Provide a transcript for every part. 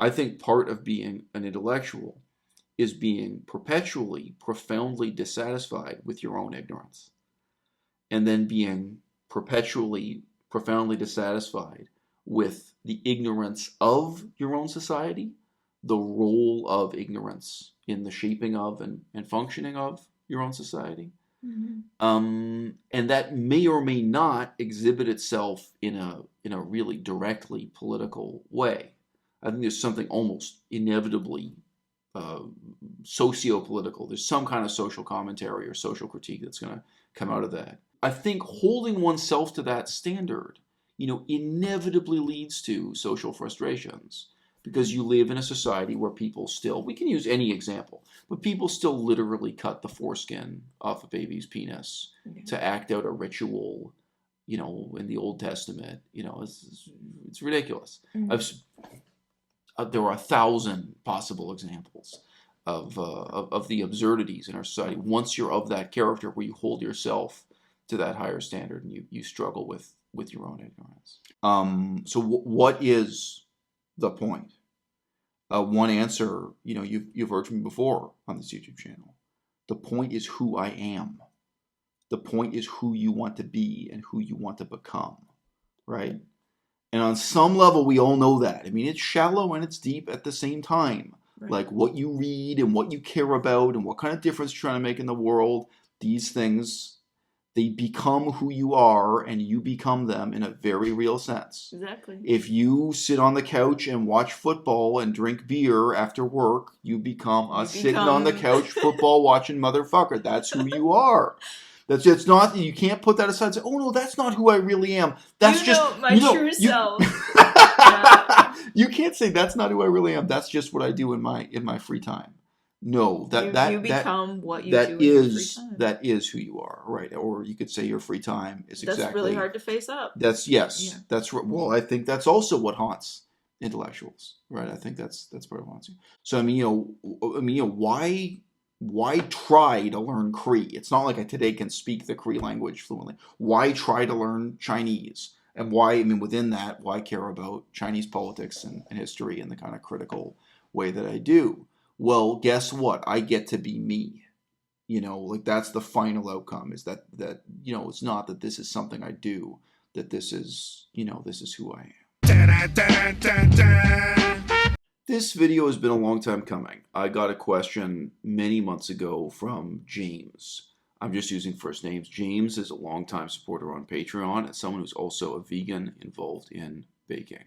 I think part of being an intellectual is being perpetually, profoundly dissatisfied with your own ignorance, and then being perpetually, profoundly dissatisfied with the ignorance of your own society, the role of ignorance in the shaping of and functioning of your own society. And that may or may not exhibit itself in a really directly political way. I think there's something almost inevitably socio-political. There's some kind of social commentary or social critique that's going to come out of that. I think holding oneself to that standard, inevitably leads to social frustrations, because you live in a society where people still, we can use any example, but people still literally cut the foreskin off a baby's penis to act out a ritual, in the Old Testament. It's ridiculous. There are 1,000 possible examples of the absurdities in our society. Once you're of that character where you hold yourself to that higher standard and you struggle with your own ignorance. So what is the point? One answer, you've heard from me before on this YouTube channel. The point is who I am. The point is who you want to be and who you want to become, right? And on some level, we all know that. I mean, it's shallow and it's deep at the same time. Right. Like what you read and what you care about and what kind of difference you're trying to make in the world, these things, they become who you are and you become them in a very real sense. Exactly. If you sit on the couch and watch football and drink beer after work, you become sitting on the couch football watching motherfucker. That's who you are. It's not, you can't put that aside and say, oh no, that's not who I really am. That's my true self. You can't say that's not who I really am. That's just what I do in my free time. No, you become what you do in your free time. That is who you are, right? Or you could say your free time is exactly. That's really hard to face up. That's well, I think that's also what haunts intellectuals, right? I think that's part of what haunts you. So why try to learn Cree? It's not like I today can speak the Cree language fluently. Why try to learn Chinese? And why, within that, why care about Chinese politics and history in the kind of critical way that I do? Well, guess what? I get to be me. That's the final outcome, is that it's not that this is something I do, that this is who I am. This video has been a long time coming. I got a question many months ago from James. I'm just using first names. James is a longtime supporter on Patreon and someone who's also a vegan involved in baking.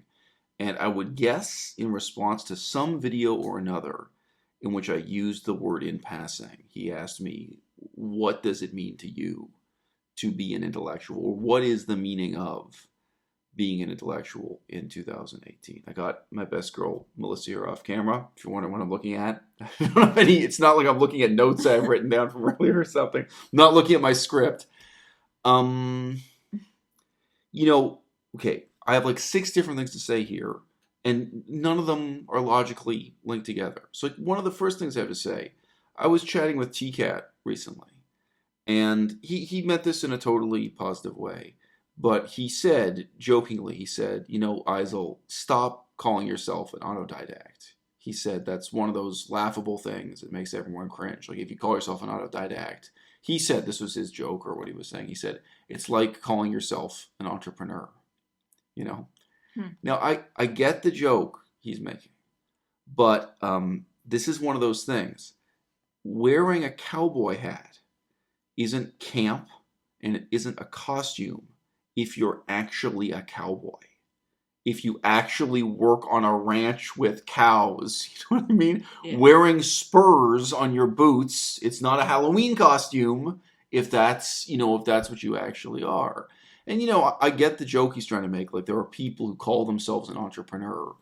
And I would guess in response to some video or another in which I used the word in passing, he asked me, what does it mean to you to be an intellectual? Or what is the meaning of being an intellectual in 2018? I got my best girl, Melissa, here off camera. If you're wondering what I'm looking at, I don't have any, it's not like I'm looking at notes I've written down from earlier or something. I'm not looking at my script. Okay, I have like 6 different things to say here, and none of them are logically linked together. So one of the first things I have to say, I was chatting with T-Cat recently, and he meant this in a totally positive way. But he said, jokingly, Eisel, stop calling yourself an autodidact. He said that's one of those laughable things that makes everyone cringe. Like if you call yourself an autodidact, he said, this was his joke or what he was saying, he said, it's like calling yourself an entrepreneur. Now, I get the joke he's making, but this is one of those things. Wearing a cowboy hat isn't camp and it isn't a costume if you're actually a cowboy. If you actually work on a ranch with cows, you know what I mean? Yeah. Wearing spurs on your boots, it's not a Halloween costume if that's what you actually are. And, I get the joke he's trying to make. Like, there are people who call themselves an entrepreneur,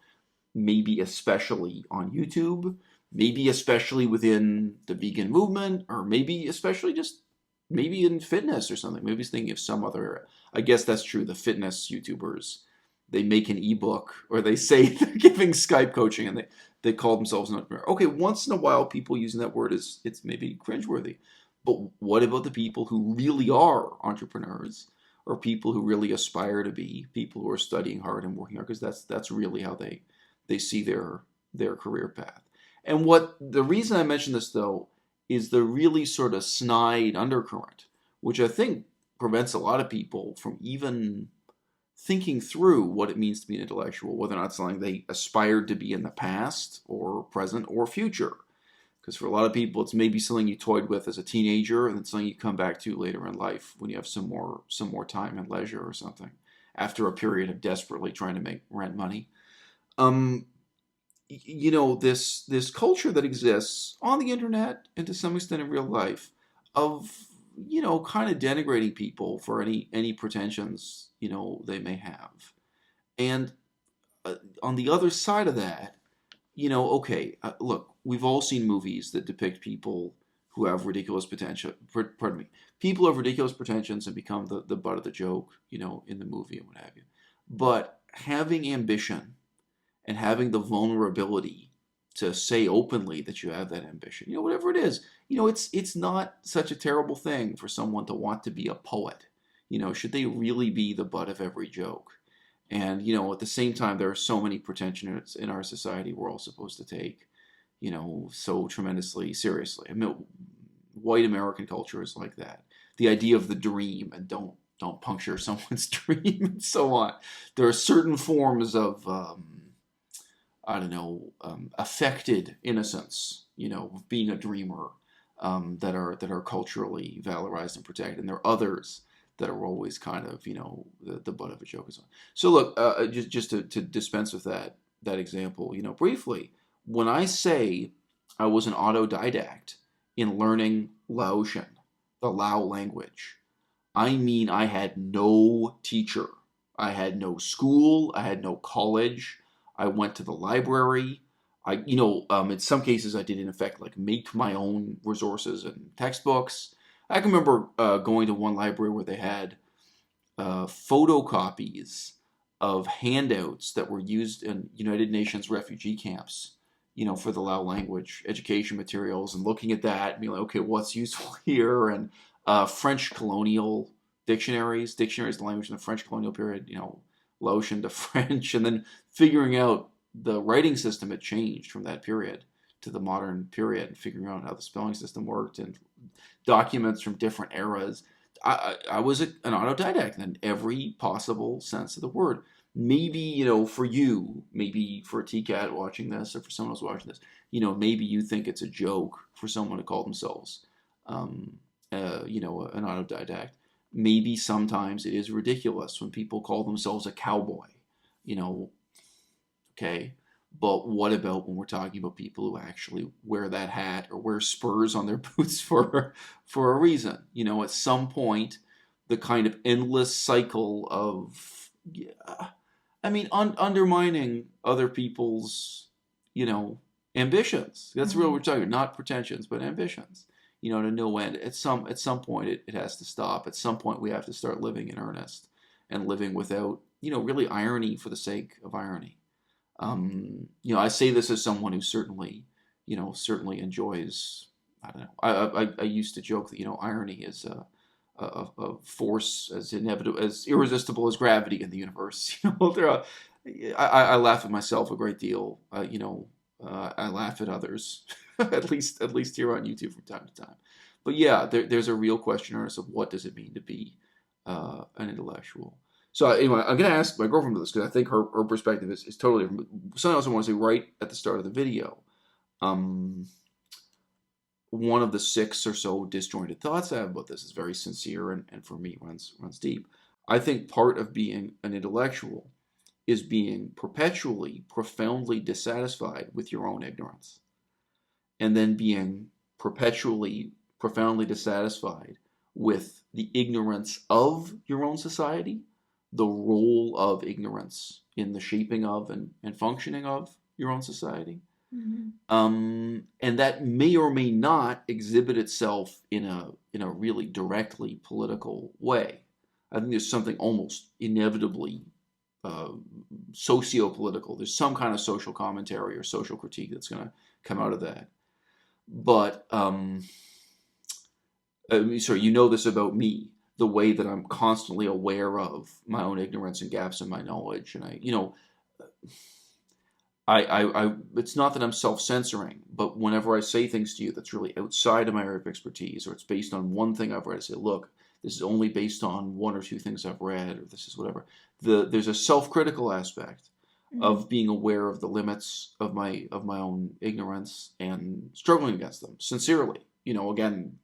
maybe especially on YouTube, maybe especially within the vegan movement, or maybe especially just maybe in fitness or something. Maybe he's thinking of some other, I guess that's true. The fitness YouTubers, they make an ebook or they say they're giving Skype coaching and they call themselves an entrepreneur. Okay, once in a while, people using that word it's maybe cringeworthy. But what about the people who really are entrepreneurs, or people who really aspire to be, people who are studying hard and working hard? Because that's really how they see their their career path. And what the reason I mention this, though, is the really sort of snide undercurrent, which I think prevents a lot of people from even thinking through what it means to be an intellectual, whether or not it's something they aspired to be in the past or present or future. Because for a lot of people, it's maybe something you toyed with as a teenager, and it's something you come back to later in life when you have some more time and leisure or something, after a period of desperately trying to make rent money. This culture that exists on the internet and to some extent in real life of kind of denigrating people for any pretensions they may have, and on the other side of that, look, we've all seen movies that depict people who have ridiculous potential. Pardon me, people have ridiculous pretensions and become the butt of the joke, in the movie and what have you. But having ambition and having the vulnerability to say openly that you have that ambition, whatever it is, it's not such a terrible thing for someone to want to be a poet. Should they really be the butt of every joke? And, at the same time, there are so many pretensions in our society we're all supposed to take, so tremendously seriously. I mean, white American culture is like that. The idea of the dream and don't puncture someone's dream and so on. There are certain forms of, affected innocence, of being a dreamer, that are culturally valorized and protected. And there are others that are always kind of, the butt of a joke and so on. So look, just to dispense with that example, briefly, when I say I was an autodidact in learning Laotian, the Lao language, I mean I had no teacher. I had no school. I had no college. I went to the library. In some cases I did in effect make my own resources and textbooks. I can remember going to one library where they had photocopies of handouts that were used in United Nations refugee camps, for the Lao language education materials, and looking at that and being like, okay, what's useful here? And French colonial dictionaries, the language in the French colonial period, Laotian to French, and then figuring out the writing system had changed from that period to the modern period, and figuring out how the spelling system worked and documents from different eras. I was an autodidact in every possible sense of the word. Maybe, for you, maybe for a TCAT watching this or for someone else watching this, maybe you think it's a joke for someone to call themselves, an autodidact. Maybe sometimes it is ridiculous when people call themselves a cowboy, okay? But what about when we're talking about people who actually wear that hat or wear spurs on their boots for a reason? At some point, the kind of endless cycle of, undermining other people's, ambitions. That's what we're talking about, not pretensions, but ambitions. To no end. At some point, it has to stop. At some point, we have to start living in earnest and living without, really irony for the sake of irony. I say this as someone who certainly enjoys. I don't know. I used to joke that irony is a force as inevitable, as irresistible as gravity in the universe. I laugh at myself a great deal. I laugh at others, at least here on YouTube from time to time. But yeah, there's a real question of what does it mean to be an intellectual. So anyway, I'm going to ask my girlfriend this because I think her perspective is totally different. Something else I want to say right at the start of the video. One of the 6 or so disjointed thoughts I have about this is very sincere and for me runs deep. I think part of being an intellectual is being perpetually, profoundly dissatisfied with your own ignorance. And then being perpetually, profoundly dissatisfied with the ignorance of your own society, the role of ignorance in the shaping of and functioning of your own society. Mm-hmm. And that may or may not exhibit itself in a really directly political way. I think there's something almost inevitably socio-political. There's some kind of social commentary or social critique that's going to come out of that. But this about me, the way that I'm constantly aware of my own ignorance and gaps in my knowledge, and it's not that I'm self-censoring, but whenever I say things to you that's really outside of my area of expertise, or it's based on one thing I've read, I say, look, this is only based on one or two things I've read, or this is whatever. There's a self-critical aspect of being aware of the limits of my own ignorance and struggling against them sincerely. Again,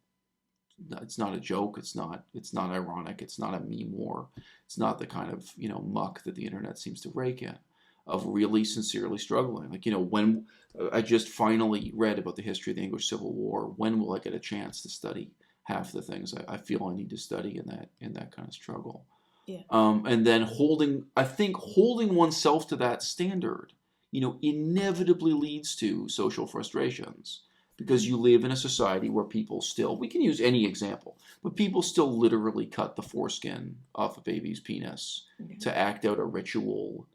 it's not a joke. It's not ironic. It's not a meme war. It's not the kind of muck that the internet seems to rake in, of really sincerely struggling. Like when I just finally read about the history of the English Civil War, when will I get a chance to study half the things I feel I need to study in that kind of struggle? Yeah. And then holding oneself to that standard, inevitably leads to social frustrations. Because you live in a society where people still, we can use any example, but people still literally cut the foreskin off a baby's penis to act out a ritual,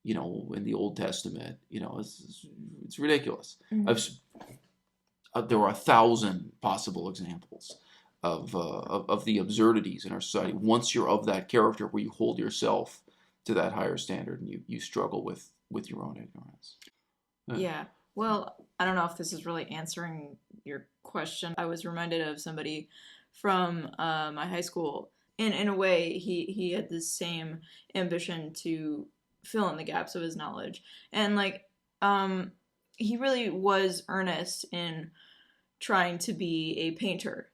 in the Old Testament. It's ridiculous. There are 1,000 possible examples of the absurdities in our society. Once you're of that character where you hold yourself to that higher standard and you struggle with your own ignorance. Yeah. Well, I don't know if this is really answering your question. I was reminded of somebody from my high school. In a way, he had the same ambition to fill in the gaps of his knowledge. And he really was earnest in trying to be a painter.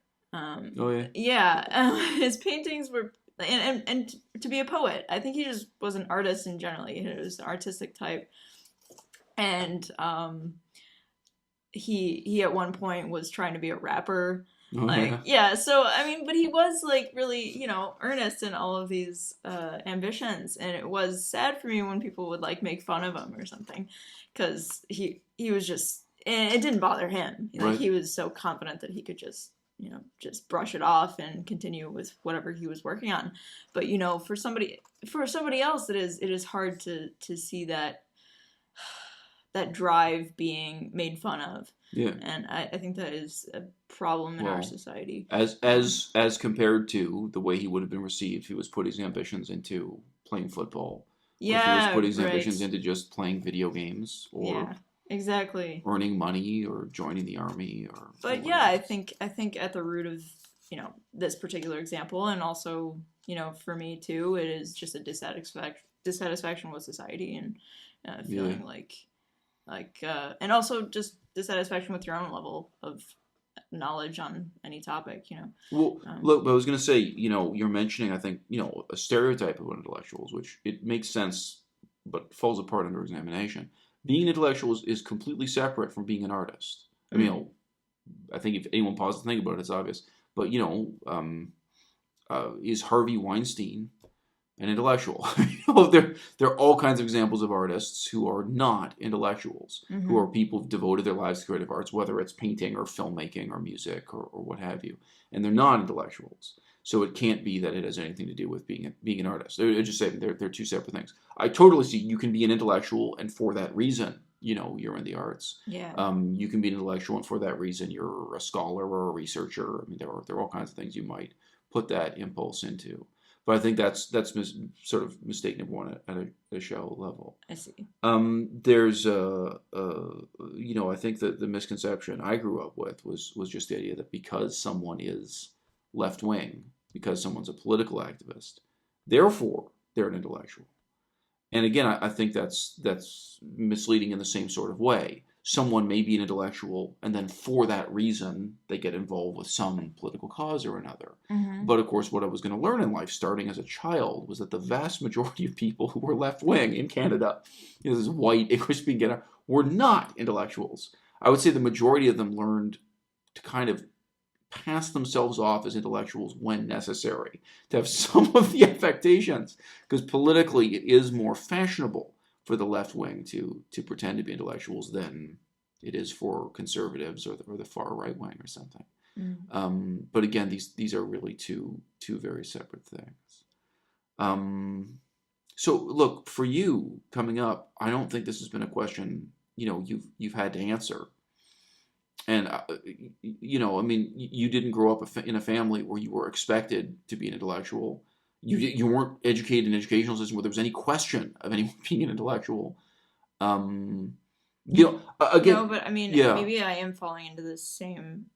His paintings were, and to be a poet. I think he just was an artist in general. He was an artistic type. And he at one point was trying to be a rapper. So I mean, but he was really, earnest in all of these ambitions, and it was sad for me when people would make fun of him or something, because he was just, and it didn't bother him. He was so confident that he could just brush it off and continue with whatever he was working on. But for somebody else, it is hard to see that drive being made fun of. Yeah. And I think that is a problem in our society. As compared to the way he would have been received if he was putting his ambitions into playing football. Yeah. If he was putting his ambitions into just playing video games or exactly. earning money or joining the army But I think at the root of, this particular example, and also, for me too, it is just a dissatisfaction with society and feeling and also just dissatisfaction with your own level of knowledge on any topic, Well, look, but I was going to say, you're mentioning, I think, a stereotype of intellectuals, which it makes sense, but falls apart under examination. Being an intellectual is completely separate from being an artist. I mean, I think if anyone pauses to think about it, it's obvious. But, is Harvey Weinstein an intellectual? There are all kinds of examples of artists who are not intellectuals, who are people who've devoted their lives to creative arts, whether it's painting or filmmaking or music or what have you, and they're not intellectuals. So it can't be that it has anything to do with being an artist. I just say they're two separate things. I totally see you can be an intellectual, and for that reason, you're in the arts. Yeah. You can be an intellectual, and for that reason, you're a scholar or a researcher. I mean, there are all kinds of things you might put that impulse into. But I think that's sort of mistake number one at a shallow level. I see. There's I think that the misconception I grew up with was just the idea that because someone is left wing, because someone's a political activist, therefore they're an intellectual. And again, I think that's misleading in the same sort of way. Someone may be an intellectual, and then for that reason, they get involved with some political cause or another. But of course, what I was going to learn in life, starting as a child, was that the vast majority of people who were left-wing in Canada, this white English-speaking, were not intellectuals. I would say the majority of them learned to kind of pass themselves off as intellectuals when necessary, to have some of the affectations, because politically it is more fashionable for the left wing to pretend to be intellectuals than it is for conservatives or the far right wing or something. But again, these are really two very separate things. So look, for you coming up, I don't think this has been a question you've had to answer. And I mean, you didn't grow up in a family where you were expected to be an intellectual. You weren't educated in an educational system where there was any question of anyone being an intellectual. You know, again, No, but I mean, yeah, maybe I am falling into the same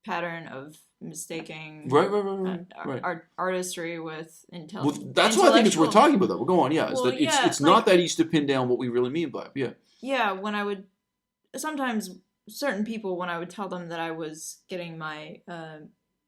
pattern of mistaking artistry with Well, that's what I think it's worth talking about, though. We'll go on, yeah. Is Well, that yeah, it's not that easy to pin down what we really mean by it, yeah. Yeah, when I would sometimes certain people, when I would tell them that I was getting my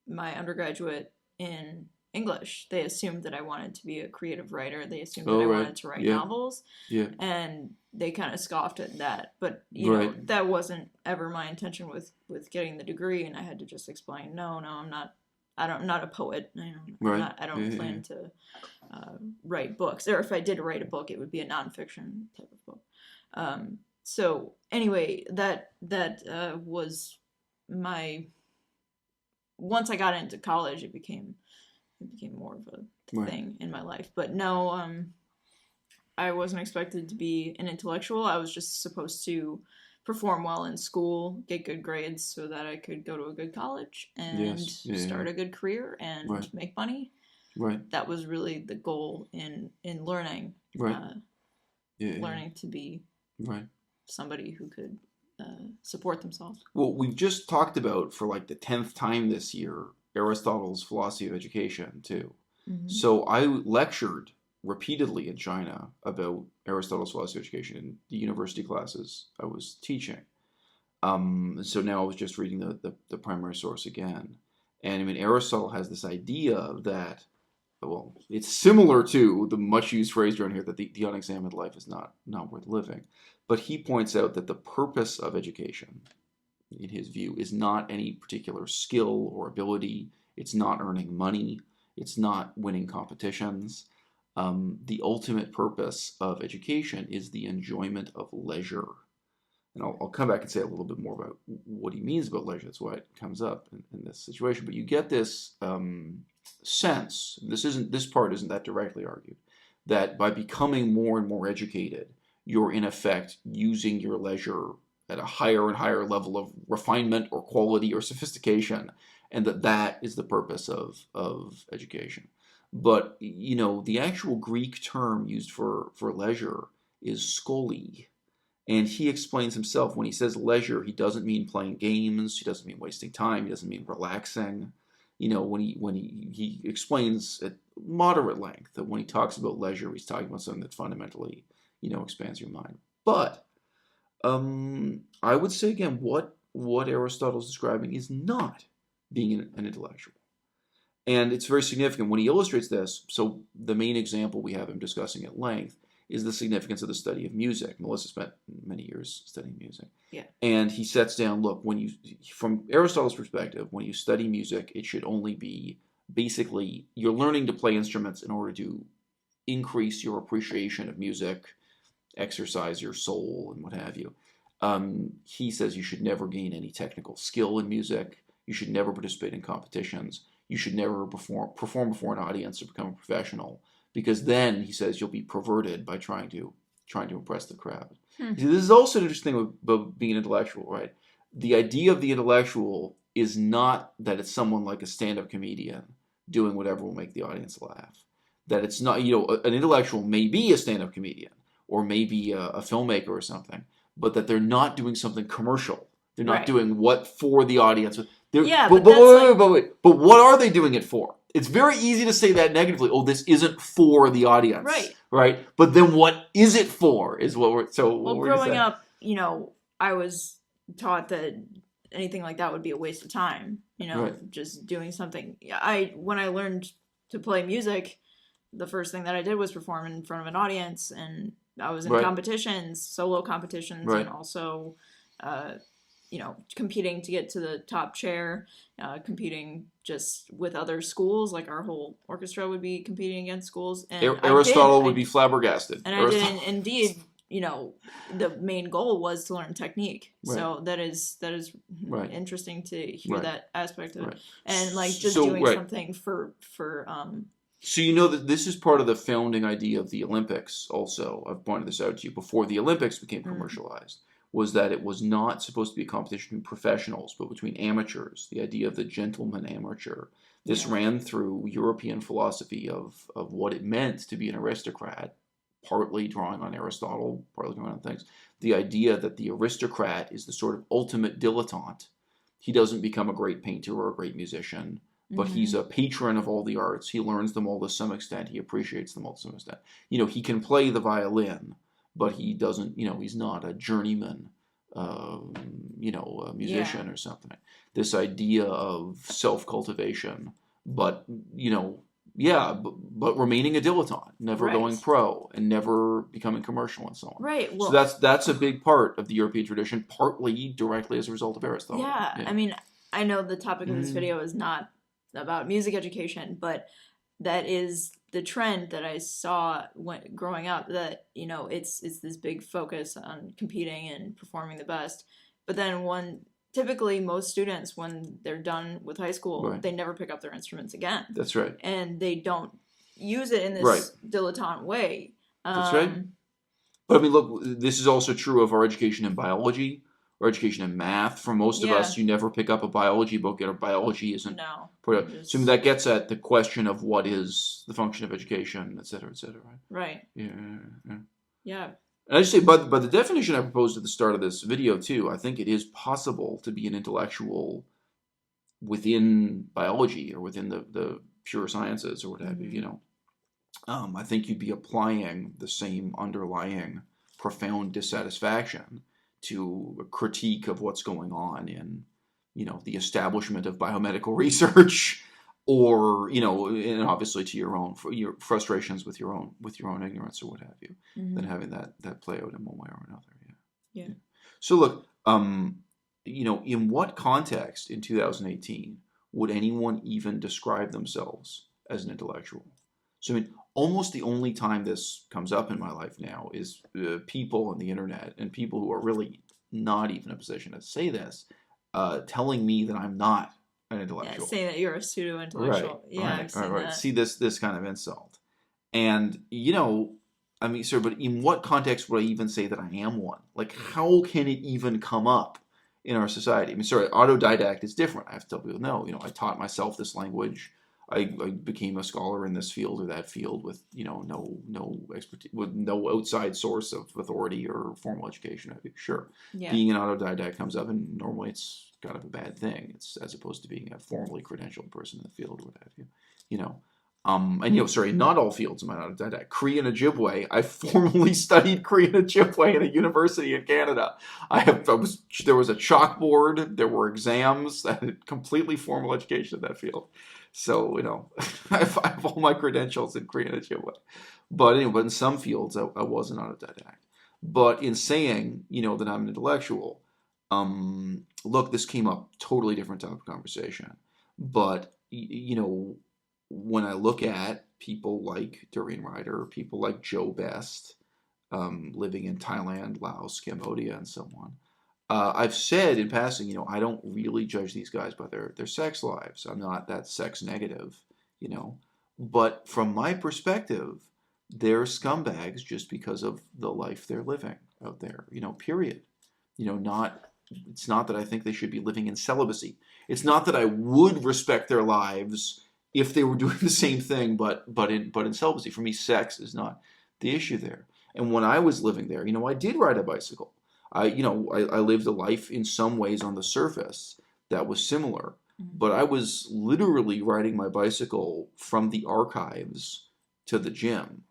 my undergraduate in English, they assumed that I wanted to be a creative writer. They assumed that I wanted to write novels. Yeah. And they kind of scoffed at that. But, you know, that wasn't ever my intention with getting the degree, and I had to just explain, no, I'm not. I'm not a poet. I don't plan to write books. Or if I did write a book, it would be a nonfiction type of book. So anyway, that was my. Once I got into college, it became more of a thing in my life. But no, I wasn't expected to be an intellectual. I was just supposed to perform well in school, get good grades so that I could go to a good college and start a good career and make money. Right. That was really the goal in learning. Right. Learning to be somebody who could support themselves. Well, we've just talked about, for like the 10th time this year, Aristotle's philosophy of education, too. Mm-hmm. So I lectured repeatedly in China about Aristotle's philosophy of education in the university classes I was teaching. So now I was just reading the primary source again. And I mean, Aristotle has this idea that, well, it's similar to the much used phrase around here that the unexamined life is not worth living. But he points out that the purpose of education, in his view, is not any particular skill or ability. It's not earning money. It's not winning competitions. The ultimate purpose of education is the enjoyment of leisure. And I'll come back and say a little bit more about what he means about leisure. That's why it comes up in this situation. But you get this sense, this part isn't that directly argued, that by becoming more and more educated, you're in effect using your leisure at a higher and higher level of refinement or quality or sophistication, and that is the purpose of education. But, you know, the actual Greek term used for leisure is scholi. And he explains himself, when he says leisure, he doesn't mean playing games, he doesn't mean wasting time, he doesn't mean relaxing. You know, when he explains at moderate length that when he talks about leisure, he's talking about something that fundamentally, you know, expands your mind. But I would say again, what Aristotle's describing is not being an intellectual. And it's very significant when he illustrates this. So the main example we have him discussing at length is the significance of the study of music. Melissa spent many years studying music. Yeah. And he sets down, look, from Aristotle's perspective, when you study music, it should only be basically you're learning to play instruments in order to increase your appreciation of music, exercise your soul, and what have you. He says you should never gain any technical skill in music. You should never participate in competitions. You should never perform before an audience or become a professional, because then, he says, you'll be perverted by trying to impress the crowd. See, this is also an interesting thing about being an intellectual, right? The idea of the intellectual is not that it's someone like a stand-up comedian doing whatever will make the audience laugh. That it's not, you know, an intellectual may be a stand-up comedian or maybe a filmmaker or something, but that they're not doing something commercial. They're not doing what for the audience. But what are they doing it for? It's very easy to say that negatively. Oh, this isn't for the audience. Right? But then what is it for is what we're... So well, growing up, you know, I was taught that anything like that would be a waste of time. You know, just doing something. When I learned to play music, the first thing that I did was perform in front of an audience, and I was in competitions, solo competitions, and also... you know, competing to get to the top chair, competing just with other schools, like our whole orchestra would be competing against schools. And Aristotle would be flabbergasted. And I did, indeed, you know, the main goal was to learn technique. So that is interesting to hear that aspect of it. And like just doing something for So you know that this is part of the founding idea of the Olympics also. I've pointed this out to you before the Olympics became commercialized. Was that it was not supposed to be a competition between professionals, but between amateurs, the idea of the gentleman amateur. This ran through European philosophy of what it meant to be an aristocrat, partly drawing on Aristotle, partly drawing on things. the idea that the aristocrat is the sort of ultimate dilettante. He doesn't become a great painter or a great musician, but he's a patron of all the arts. He learns them all to some extent. He appreciates them all to some extent. He can play the violin, but he doesn't, he's not a journeyman, a musician or something. This idea of self-cultivation, but, but remaining a dilettante, never going pro, and never becoming commercial and so on. Right. Well, so that's a big part of the European tradition, partly directly as a result of Aristotle. Yeah. I mean, I know the topic of this video is not about music education, but that is the trend that I saw when growing up, that, it's this big focus on competing and performing the best. But then typically most students, when they're done with high school, they never pick up their instruments again. That's right. And they don't use it in this dilettante way. That's right. But I mean, look, this is also true of our education in biology or education in math. For most of us, you never pick up a biology book, and biology isn't. No. So that gets at the question of what is the function of education, et cetera, right? Right. Yeah. And I just say, by the definition I proposed at the start of this video, too, I think it is possible to be an intellectual within biology or within the pure sciences or what have you, I think you'd be applying the same underlying profound dissatisfaction to a critique of what's going on in, the establishment of biomedical research, or and obviously to your frustrations with your own ignorance or what have you, than having that play out in one way or another. Yeah. So look, in what context in 2018 would anyone even describe themselves as an intellectual? So I mean, almost the only time this comes up in my life now is people on the internet and people who are really not even in a position to say this, telling me that I'm not an intellectual. Yeah, saying that you're a pseudo-intellectual. I've seen that. See this kind of insult. And, I mean, sir, but in what context would I even say that I am one? Like, how can it even come up in our society? I mean, sorry, autodidact is different. I have to tell people, no, I taught myself this language. I became a scholar in this field or that field with, no expertise, with no outside source of authority or formal education. Sure. Yeah. Being an autodidact comes up, and normally it's kind of a bad thing. It's as opposed to being a formally credentialed person in the field or what have you. And not all fields am I autodidact. Cree and Ojibwe, I formally studied Cree and Ojibwe at a university in Canada. There was a chalkboard, there were exams, I had completely formal education in that field. So, I have all my credentials in Cree and Ojibwe. But in some fields, I was an autodidact. But in saying, that I'm an intellectual, look, this came up, totally different topic of conversation. But, when I look at people like Doreen Ryder, people like Joe Best, living in Thailand, Laos, Cambodia, and so on, I've said in passing, I don't really judge these guys by their sex lives. I'm not that sex negative, But from my perspective, they're scumbags just because of the life they're living out there, period. It's not that I think they should be living in celibacy. It's not that I would respect their lives if they were doing the same thing, but in celibacy. For me, sex is not the issue there. And when I was living there, I did ride a bicycle. I lived a life in some ways on the surface that was similar, but I was literally riding my bicycle from the archives to the gym.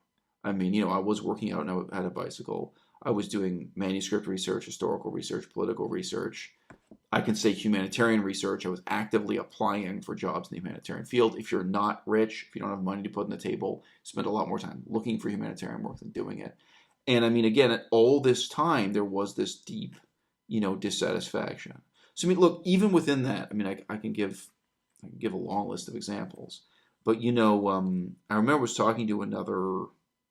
I mean, I was working out and I had a bicycle. I was doing manuscript research, historical research, political research. I can say humanitarian research. I was actively applying for jobs in the humanitarian field. If you're not rich, if you don't have money to put on the table, spend a lot more time looking for humanitarian work than doing it. And I mean, again, at all this time, there was this deep, dissatisfaction. So I mean, look, even within that, I mean, I can give a long list of examples. But I remember I was talking to another.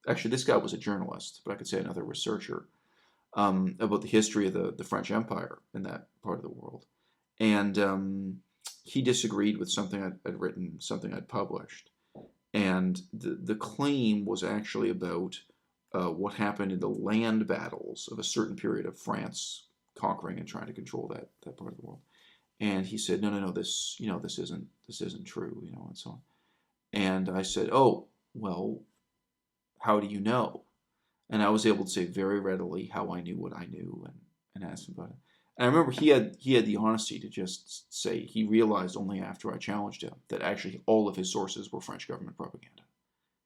Actually, this guy was a journalist, but I could say another researcher about the history of the French Empire in that part of the world. And he disagreed with something I'd written, something I'd published. And the claim was actually about what happened in the land battles of a certain period of France conquering and trying to control that part of the world. And he said, no, this isn't true, and so on. And I said, oh, well, how do you know? And I was able to say very readily how I knew what I knew and ask him about it. And I remember he had the honesty to just say he realized only after I challenged him that actually all of his sources were French government propaganda.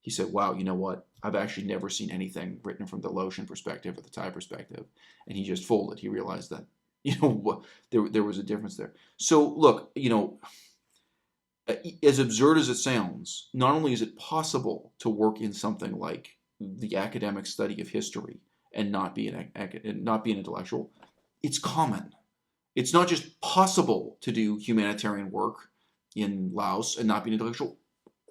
He said, wow, you know what? I've actually never seen anything written from the Laotian perspective or the Thai perspective. And he just folded. He realized that, there was a difference there. So look, as absurd as it sounds, not only is it possible to work in something like the academic study of history and not be an intellectual, it's common. It's not just possible to do humanitarian work in Laos and not be an intellectual.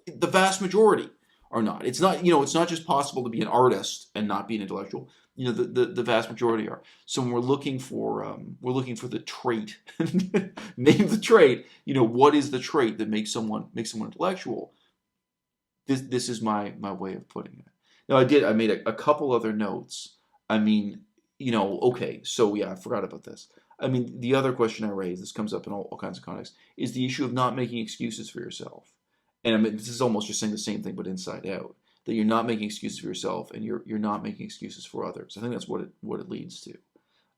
The vast majority are not. It's not, it's not just possible to be an artist and not be an intellectual. The vast majority are. So when we're looking for the trait, name the trait. What is the trait that makes someone intellectual? This is my way of putting it. Now I made a couple other notes. I mean, okay, so yeah, I forgot about this. I mean, the other question I raised, this comes up in all kinds of contexts, is the issue of not making excuses for yourself. And I mean, this is almost just saying the same thing, but inside out. That you're not making excuses for yourself, and you're not making excuses for others. I think that's what it leads to.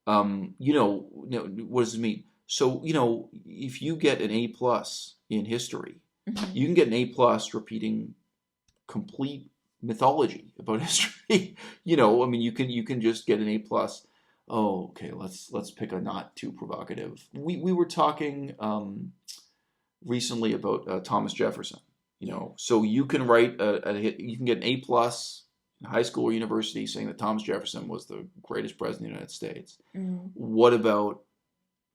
What does it mean? So, if you get an A+ in history, you can get an A+ repeating complete mythology about history. I mean, you can just get an A+. Oh, okay. Let's pick a not too provocative. We were talking recently about Thomas Jefferson. So you can write you can get an A+ in high school or university saying that Thomas Jefferson was the greatest president of the United States. Mm-hmm. What about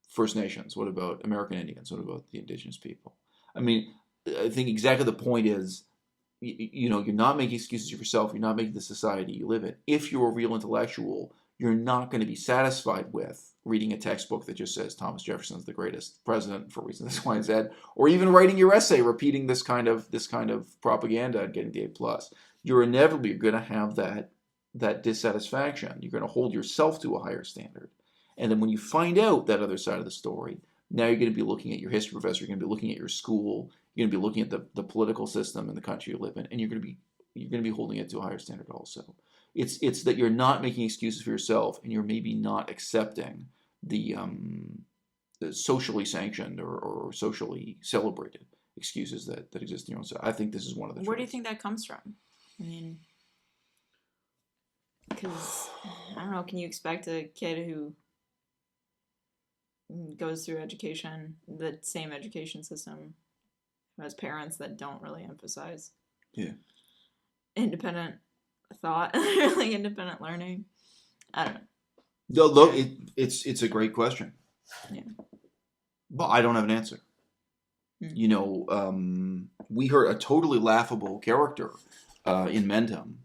First Nations? What about American Indians? What about the indigenous people? I mean, I think exactly the point is, you're not making excuses for yourself. You're not making the society you live in. If you're a real intellectual, you're not going to be satisfied with reading a textbook that just says Thomas Jefferson's the greatest president for reasons X, Y, and Z, or even writing your essay repeating this kind of propaganda and getting the A+. You're inevitably going to have that dissatisfaction. You're going to hold yourself to a higher standard. And then when you find out that other side of the story, now you're going to be looking at your history professor, you're going to be looking at your school, you're going to be looking at the political system in the country you live in, and you're going to be holding it to a higher standard also. It's that you're not making excuses for yourself, and you're maybe not accepting the socially sanctioned or socially celebrated excuses that exist in your own side. I think this is one of the. Where do you think that comes from? I mean, because I don't know. Can you expect a kid who goes through education, the same education system, who has parents that don't really emphasize independent thought, really independent learning? I don't know. No, it's a great question. Yeah. But I don't have an answer. We heard a totally laughable character in Mendham.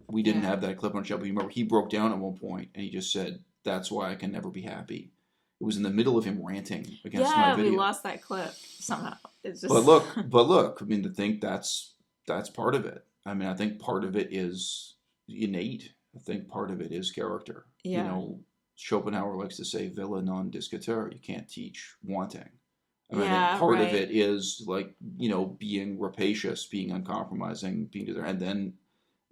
We didn't have that clip on the show, but you remember he broke down at one point and he just said, "That's why I can never be happy." It was in the middle of him ranting against my video. Yeah, we lost that clip somehow. It's just... But look. I mean, to think that's part of it. I mean, I think part of it is innate. I think part of it is character. Yeah. Schopenhauer likes to say, "Villa non discitur." You can't teach wanting. I mean, I think part of it is being rapacious, being uncompromising,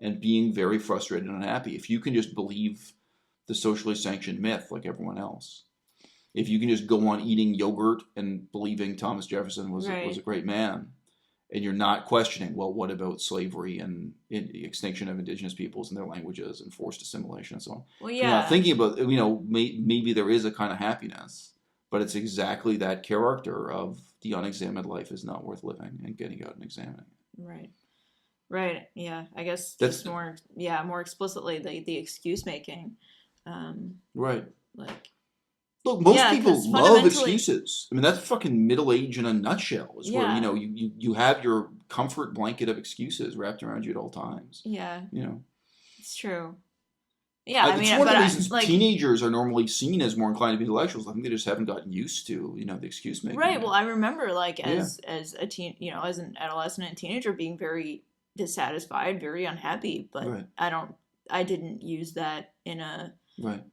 and being very frustrated and unhappy. If you can just believe the socially sanctioned myth like everyone else, if you can just go on eating yogurt and believing Thomas Jefferson was a great man, and you're not questioning, well, what about slavery and the extinction of indigenous peoples and their languages and forced assimilation and so on? Well, yeah. You're not thinking about, maybe there is a kind of happiness, but it's exactly that character of the unexamined life is not worth living and getting out and examining it. Right. Yeah. I guess that's more explicitly the excuse making. Right. Like. Look, most people love excuses. I mean, that's fucking middle age in a nutshell. Is where you have your comfort blanket of excuses wrapped around you at all times. Yeah, it's true. Yeah, it's one of the reasons teenagers are normally seen as more inclined to be intellectuals. I think they just haven't gotten used to the excuse making. Right. Well, I remember as a teen, as an adolescent and teenager, being very dissatisfied, very unhappy. But I didn't use that in a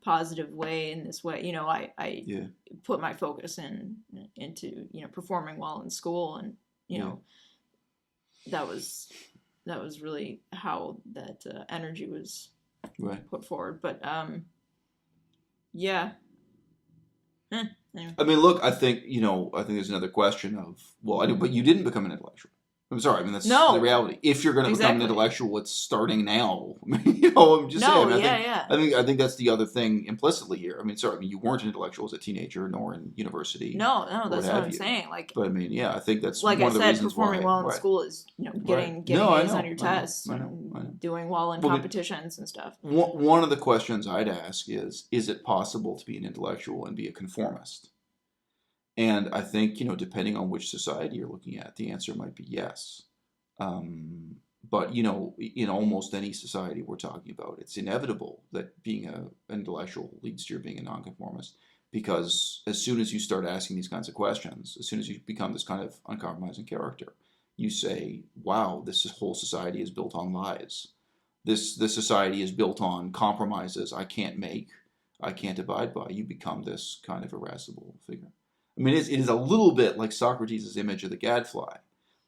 positive way in this way. I put my focus into performing well in school, and that was really how that energy was Right. put forward. But yeah. Anyway. I mean, look, I think there's another question of, well, but you didn't become an intellectual. I'm sorry. I mean, that's the reality. If you're going to become an intellectual, it's starting now. I'm just saying. I think that's the other thing implicitly here. I mean, sorry. I mean, you weren't an intellectual as a teenager, nor in university. No, that's what I'm saying. Like, but I mean, yeah, I think that's like one of the reasons performing well in school is getting A's on your tests, I know. Doing well in competitions and stuff. One of the questions I'd ask is it possible to be an intellectual and be a conformist? And I think, depending on which society you're looking at, the answer might be yes. But, in almost any society we're talking about, it's inevitable that being an intellectual leads to your being a nonconformist. Because as soon as you start asking these kinds of questions, as soon as you become this kind of uncompromising character, you say, wow, this whole society is built on lies. This society is built on compromises I can't make, I can't abide by. You become this kind of irascible figure. I mean, it is a little bit like Socrates' image of the gadfly.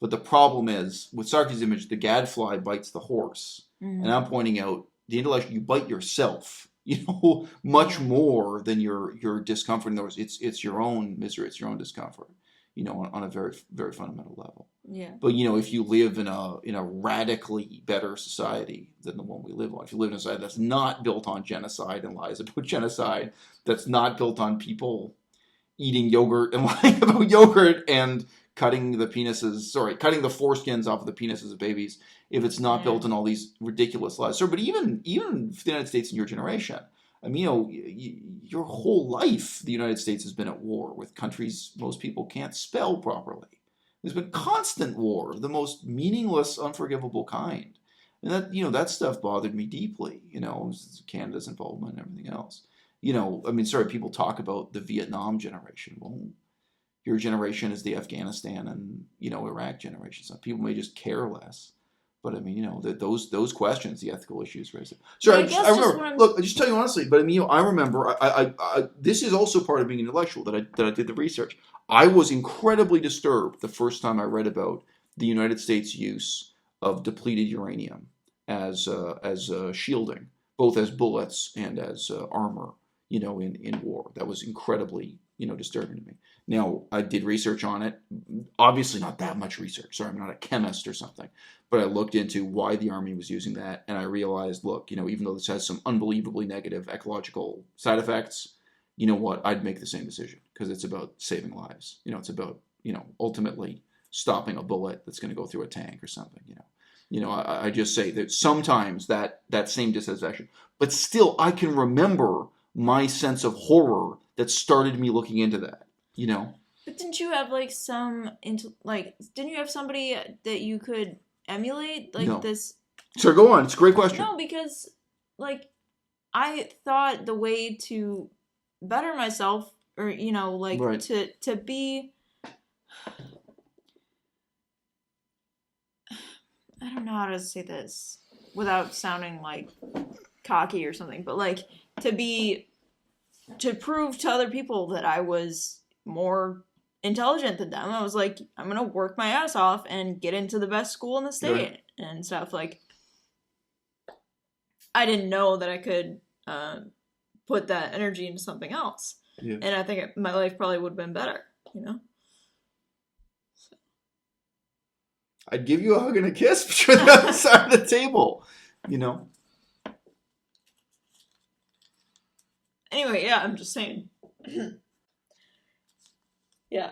But the problem is, with Socrates' image, the gadfly bites the horse. Mm-hmm. And I'm pointing out, the intellectual, you bite yourself, much more than your discomfort. In other words, it's your own misery, it's your own discomfort, on a very, very fundamental level. Yeah. But, if you live in a radically better society than the one we live on, if you live in a society that's not built on genocide and lies about genocide, that's not built on people eating yogurt and lying about yogurt and cutting the foreskins off of the penises of babies, if it's not built on all these ridiculous lies. So, but even for the United States in your generation, I mean, your whole life, the United States has been at war with countries most people can't spell properly. There's been constant war of the most meaningless, unforgivable kind. And that stuff bothered me deeply, Canada's involvement and everything else. People talk about the Vietnam generation. Well, your generation is the Afghanistan and, Iraq generation. Some people may just care less. But I mean, those questions, the ethical issues raised. So I remember. Look, I just tell you honestly. But I mean, I remember. I this is also part of being intellectual that I did the research. I was incredibly disturbed the first time I read about the United States' use of depleted uranium as shielding, both as bullets and as armor. In war. That was incredibly, disturbing to me. Now, I did research on it. Obviously not that much research. Sorry, I'm not a chemist or something. But I looked into why the Army was using that, and I realized, look, even though this has some unbelievably negative ecological side effects, you know what? I'd make the same decision, because it's about saving lives. It's about, ultimately stopping a bullet that's going to go through a tank or something, I just say that sometimes that same dissatisfaction. But still, I can remember my sense of horror that started me looking into that, But didn't you have didn't you have somebody that you could emulate this? So go on. It's a great question. No, because I thought the way to better myself, or right. to be, I don't know how to say this without sounding like cocky or something, but to prove to other people that I was more intelligent than them. I was like, I'm gonna work my ass off and get into the best school in the state and stuff. I didn't know that I could put that energy into something else, and I think my life probably would have been better. So. I'd give you a hug and a kiss, but you're on the other side of the table. Anyway, yeah, I'm just saying. Yeah.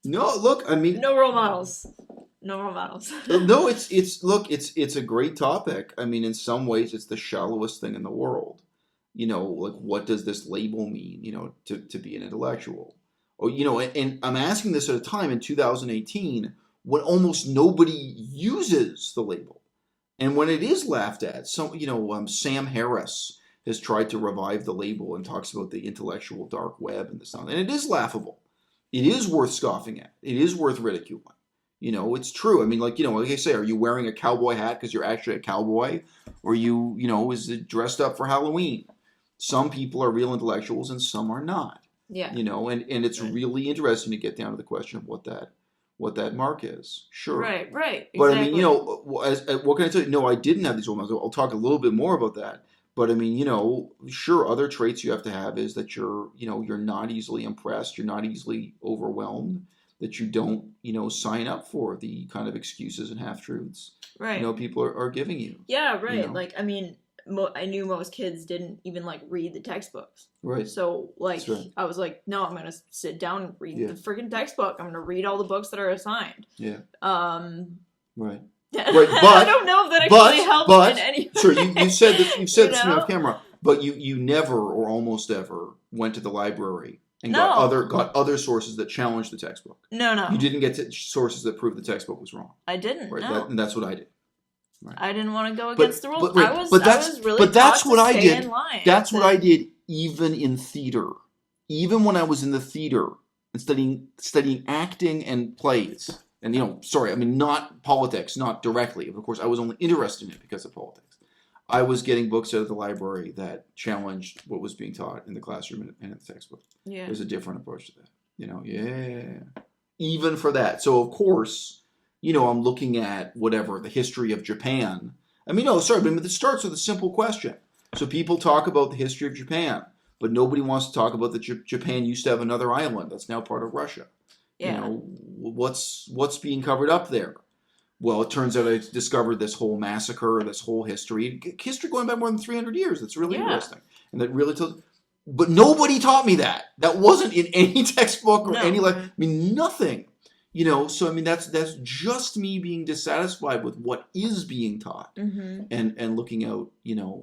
No, look, I mean, no role models. No role models. No, it's a great topic. I mean, in some ways, it's the shallowest thing in the world. What does this label mean? To be an intellectual. Or and I'm asking this at a time in 2018 when almost nobody uses the label, and when it is laughed at. Sam Harris has tried to revive the label and talks about the intellectual dark web and this and it is laughable. It is worth scoffing at. It is worth ridiculing. It's true. I mean, like I say, are you wearing a cowboy hat because you're actually a cowboy? Or is it dressed up for Halloween? Some people are real intellectuals and some are not. Yeah. And it's really interesting to get down to the question of what that mark is. Sure. Right. Exactly. But I mean, what can I tell you? No, I didn't have these role models. I'll talk a little bit more about that. But I mean, sure, other traits you have to have is that you're not easily impressed, you're not easily overwhelmed, that you don't, sign up for the kind of excuses and half-truths, Right. people are giving you. Yeah, right. Like, I mean, I knew most kids didn't even like read the textbooks. Right. So like, That's right. I was like, no, I'm gonna sit down and read Yeah. the freaking textbook. I'm gonna read all the books that are assigned. Yeah. Right. Right, I don't know if that actually helps in any way. Sure, you said this. You said this to me know? off camera, but you never or almost ever went to the library and No. got other sources that challenged the textbook. No. You didn't get to sources that proved the textbook was wrong. I didn't. Right, No. and that's what I did. Right. I didn't want to go against the rules. Right, I was really but that's taught what to I stay did. in line. That's what I did even in theater. Even when I was in the theater and studying acting and plays. And, not politics, not directly. Of course, I was only interested in it because of politics. I was getting books out of the library that challenged what was being taught in the classroom and in the textbook. Yeah. There's a different approach to that. Even for that. So, of course, I'm looking at the history of Japan. But it starts with a simple question. So people talk about the history of Japan, but nobody wants to talk about that Japan used to have another island that's now part of Russia. Yeah. What's being covered up there? Well, it turns out I discovered this whole massacre, this whole history going back more than 300 years. That's really interesting. And that really but nobody taught me that. That wasn't in any textbook or any nothing. So that's just me being dissatisfied with what is being taught and looking out,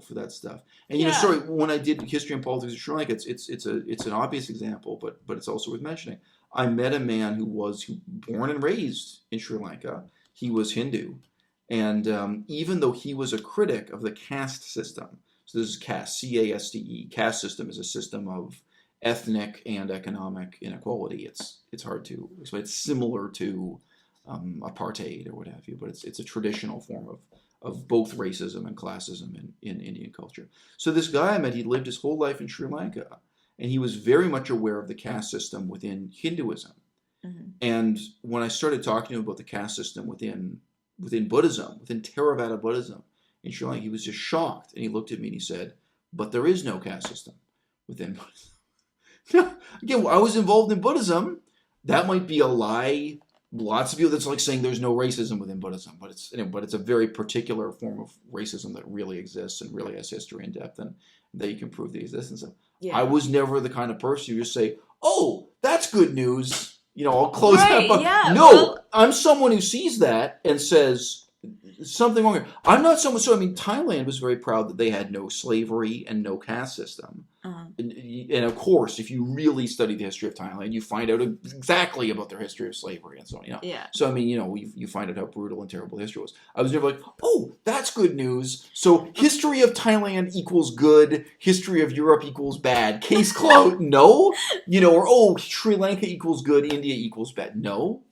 for that stuff. And when I did history and politics in Sri Lanka, it's an obvious example, but it's also worth mentioning. I met a man who was born and raised in Sri Lanka. He was Hindu, and even though he was a critic of the caste system, so this is caste, C-A-S-T-E. Caste system is a system of ethnic and economic inequality. It's hard to explain. It's similar to apartheid or what have you, but it's a traditional form of both racism and classism in Indian culture. So this guy I met, he lived his whole life in Sri Lanka, and he was very much aware of the caste system within Hinduism. Mm-hmm. And when I started talking to him about the caste system within Buddhism, within Theravada Buddhism in Sri Lanka, he was just shocked, and he looked at me and he said, "But there is no caste system within Buddhism." Again, I was involved in Buddhism. That might be a lie. Lots of people, that's like saying there's no racism within Buddhism, but it's a very particular form of racism that really exists and really has history and depth, and that you can prove the existence of. Yeah. I was never the kind of person who just say, "Oh, that's good news. I'll close that book." Yeah, no, I'm someone who sees that and says something wrong here. I'm not someone. So Thailand was very proud that they had no slavery and no caste system. Uh-huh. And of course, if you really study the history of Thailand, you find out exactly about their history of slavery and so on. Yeah. So you find out how brutal and terrible history was. I was never like, "Oh, that's good news. So history of Thailand equals good. History of Europe equals bad. Case closed." No. Or "Oh, Sri Lanka equals good. India equals bad." No.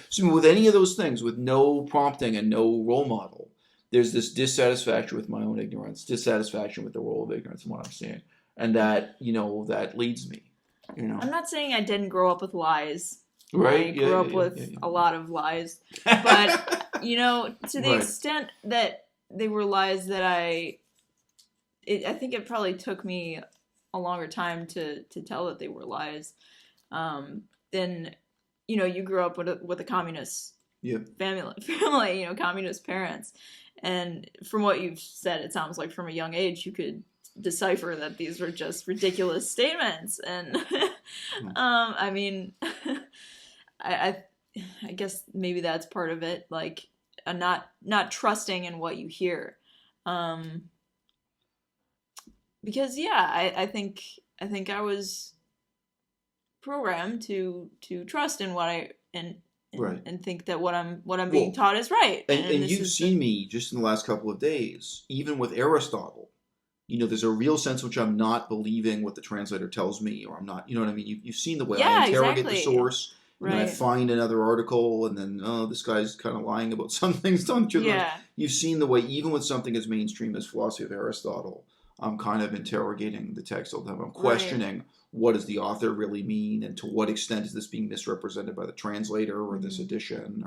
So with any of those things, with no prompting and no role model, there's this dissatisfaction with my own ignorance, dissatisfaction with the role of ignorance and what I'm seeing. And that, that leads me, I'm not saying I didn't grow up with lies. Right. I grew up with a lot of lies. But, to the extent that they were lies that I think it probably took me a longer time to tell that they were lies. Then, you grew up with a communist family, communist parents. And from what you've said, it sounds like from a young age you could decipher that these were just ridiculous statements. And I guess maybe that's part of it, like not trusting in what you hear. Because I think I was programmed to trust in what and think that what I'm being taught is right. And you've seen me just in the last couple of days, even with Aristotle. There's a real sense in which I'm not believing what the translator tells me, or I'm not. You know what I mean? You've seen the way I interrogate the source. Right. And I find another article, and then this guy's kind of lying about some things. You've seen the way, even with something as mainstream as philosophy of Aristotle, I'm kind of interrogating the text all the time. I'm questioning what does the author really mean, and to what extent is this being misrepresented by the translator or this edition